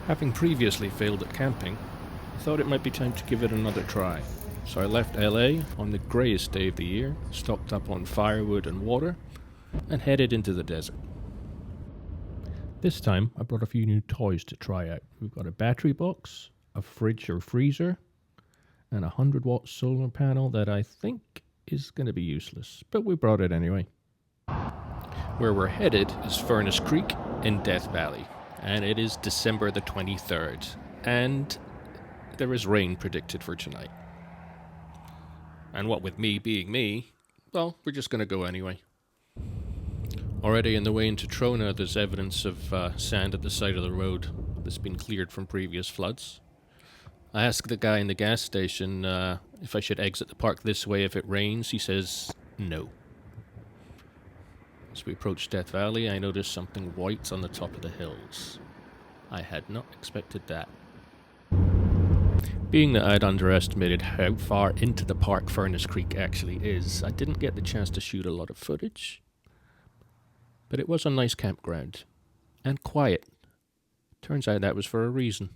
Having previously failed at camping, I thought it might be time to give it another try. So I left LA on the greyest day of the year, stocked up on firewood and water, and headed into the desert. This time I brought a few new toys to try out. We've got a battery box, a fridge or freezer, and a 100-watt solar panel that I think is going to be useless, but we brought it anyway. Where we're headed is Furnace Creek in Death Valley, and it is December the 23rd, and there is rain predicted for tonight. And what with me being me, well, we're just going to go anyway. Already on the way into Trona, there's evidence of sand at the side of the road that's been cleared from previous floods. I asked the guy in the gas station if I should exit the park this way if it rains. He says no. As we approach Death Valley, I noticed something white on the top of the hills. I had not expected that. Being that I'd underestimated how far into the park Furnace Creek actually is, I didn't get the chance to shoot a lot of footage. But it was a nice campground. And quiet. Turns out that was for a reason.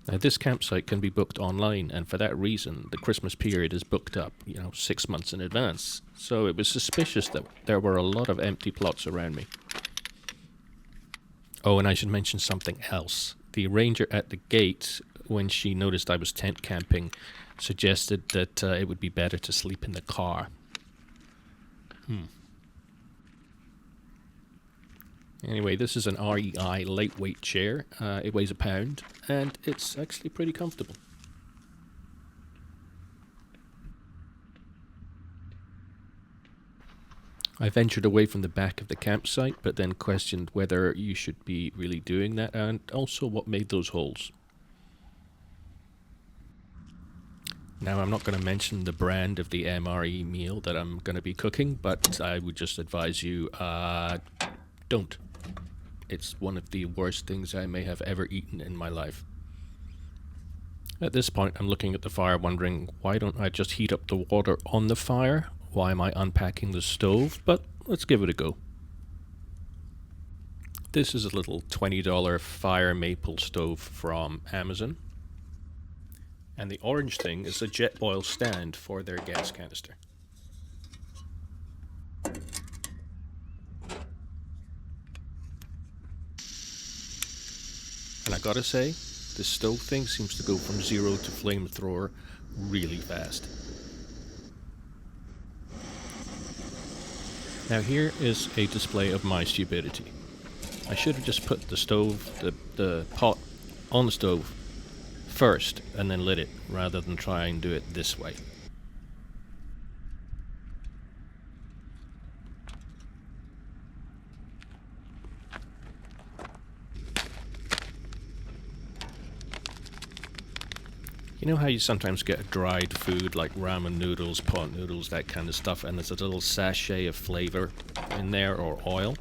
Now, this campsite can be booked online, and for that reason, the Christmas period is booked up, 6 months in advance. So it was suspicious that there were a lot of empty plots around me. Oh, and I should mention something else. The ranger at the gate, when she noticed I was tent camping, suggested that it would be better to sleep in the car. Anyway, this is an REI lightweight chair. It weighs a pound, and it's actually pretty comfortable. I ventured away from the back of the campsite, but then questioned whether you should be really doing that, and also what made those holes. Now, I'm not going to mention the brand of the MRE meal that I'm going to be cooking, but I would just advise you, don't. It's one of the worst things I may have ever eaten in my life. At this point, I'm looking at the fire wondering, why don't I just heat up the water on the fire? Why am I unpacking the stove? But let's give it a go. This is a little $20 fire maple stove from Amazon. And the orange thing is a jet boil stand for their gas canister. And I gotta say, this stove thing seems to go from 0 to flamethrower really fast. Now here is a display of my stupidity. I should have just put the stove, the pot on the stove first and then lit it, rather than try and do it this way. You know how you sometimes get dried food like ramen noodles, pot noodles, that kind of stuff, and there's a little sachet of flavor in there, or oil?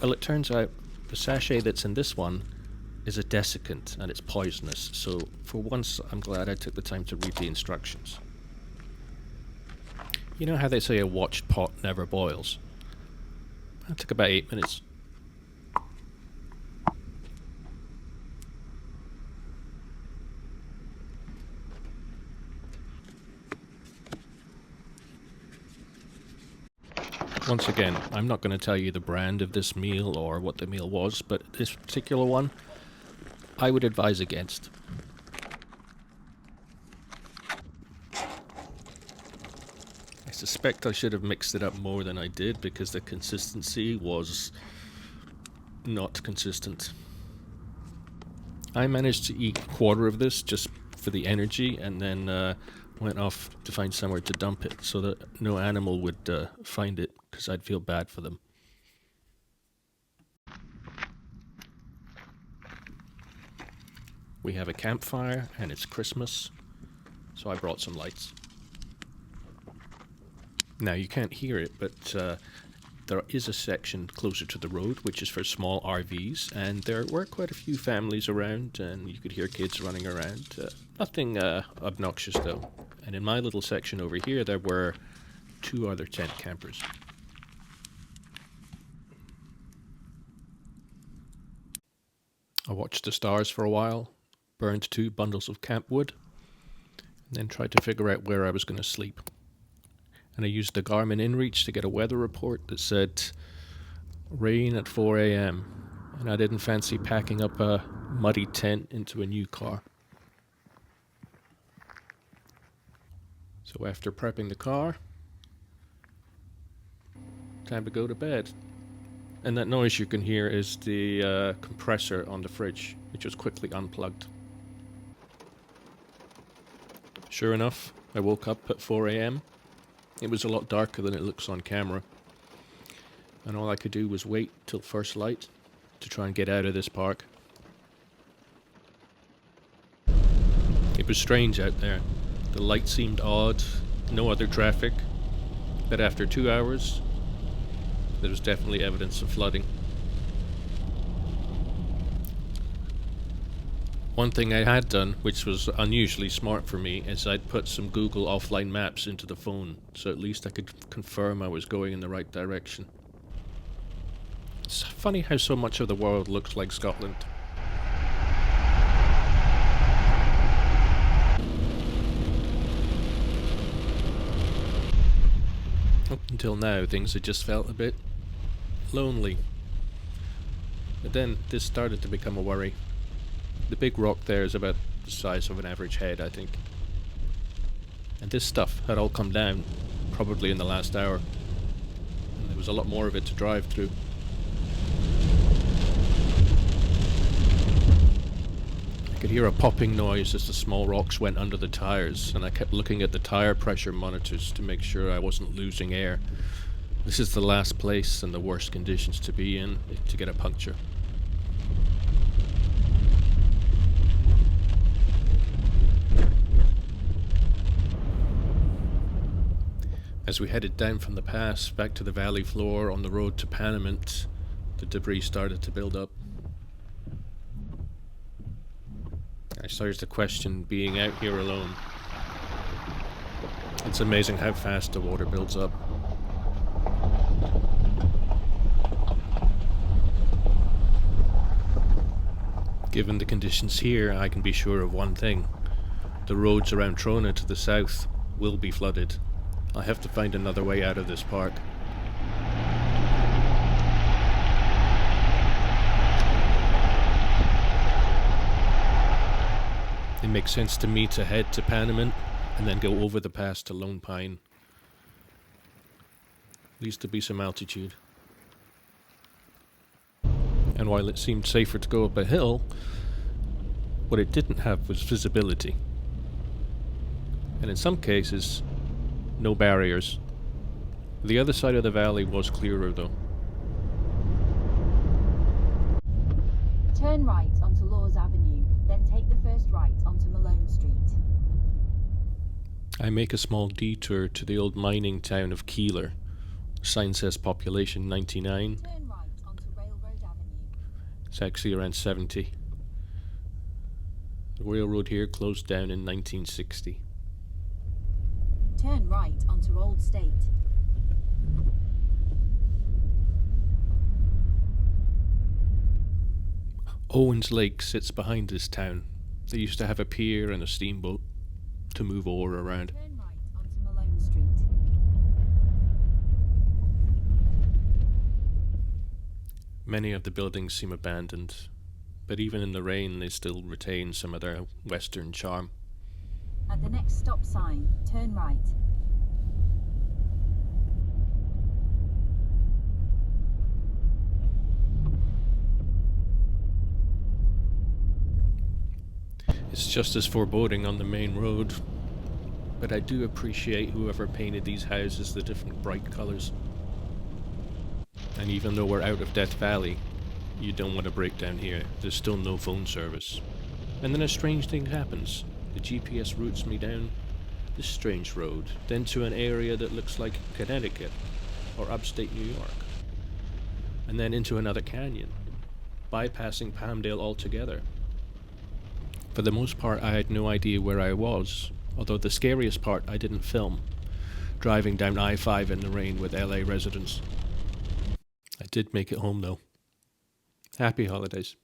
Well, it turns out the sachet that's in this one is a desiccant, and it's poisonous, so for once I'm glad I took the time to read the instructions. You know how they say a watched pot never boils? That took about 8 minutes. Once again, I'm not going to tell you the brand of this meal or what the meal was, but this particular one, I would advise against. I suspect I should have mixed it up more than I did because the consistency was not consistent. I managed to eat a quarter of this just for the energy, and then went off to find somewhere to dump it so that no animal would find it, because I'd feel bad for them. We have a campfire, and it's Christmas, so I brought some lights. Now, you can't hear it, but there is a section closer to the road, which is for small RVs, and there were quite a few families around, and you could hear kids running around. Nothing obnoxious, though. And in my little section over here, there were 2 other tent campers. I watched the stars for a while, burned 2 bundles of camp wood, and then tried to figure out where I was going to sleep. And I used the Garmin InReach to get a weather report that said rain at 4 a.m. And I didn't fancy packing up a muddy tent into a new car. So after prepping the car, time to go to bed. And that noise you can hear is the compressor on the fridge, which was quickly unplugged. Sure enough, I woke up at 4 a.m. It was a lot darker than it looks on camera. And all I could do was wait till first light to try and get out of this park. It was strange out there. The light seemed odd, no other traffic. But after 2 hours, there was definitely evidence of flooding. One thing I had done, which was unusually smart for me, is I'd put some Google offline maps into the phone, so at least I could confirm I was going in the right direction. It's funny how so much of the world looks like Scotland. Up until now, things had just felt a bit lonely. But then this started to become a worry. The big rock there is about the size of an average head, I think. And this stuff had all come down, probably in the last hour. And there was a lot more of it to drive through. I could hear a popping noise as the small rocks went under the tires, and I kept looking at the tire pressure monitors to make sure I wasn't losing air. This is the last place and the worst conditions to be in to get a puncture. As we headed down from the pass back to the valley floor on the road to Panamint, the debris started to build up. I started to question being out here alone. It's amazing how fast the water builds up. Given the conditions here, I can be sure of one thing. The roads around Trona to the south will be flooded. I have to find another way out of this park. It makes sense to me to head to Panamint and then go over the pass to Lone Pine. At least to be some altitude. And while it seemed safer to go up a hill, what it didn't have was visibility. And in some cases, no barriers. The other side of the valley was clearer though. Turn right onto Laws Avenue, then take the first right onto Malone Street. I make a small detour to the old mining town of Keeler. The sign says population 99. Turn right onto Railroad Avenue. It's actually around 70. The railroad here closed down in 1960. Turn right onto Old State. Owens Lake sits behind this town. They used to have a pier and a steamboat to move ore around. Turn right onto Malone Street. Many of the buildings seem abandoned, but even in the rain they still retain some of their western charm. At the next stop sign, turn right. It's just as foreboding on the main road, but I do appreciate whoever painted these houses the different bright colours. And even though we're out of Death Valley, you don't want to break down here. There's still no phone service. And then a strange thing happens. The GPS routes me down this strange road, then to an area that looks like Connecticut or upstate New York, and then into another canyon, bypassing Palmdale altogether. For the most part, I had no idea where I was, although the scariest part I didn't film, driving down I-5 in the rain with LA residents. I did make it home though. Happy holidays.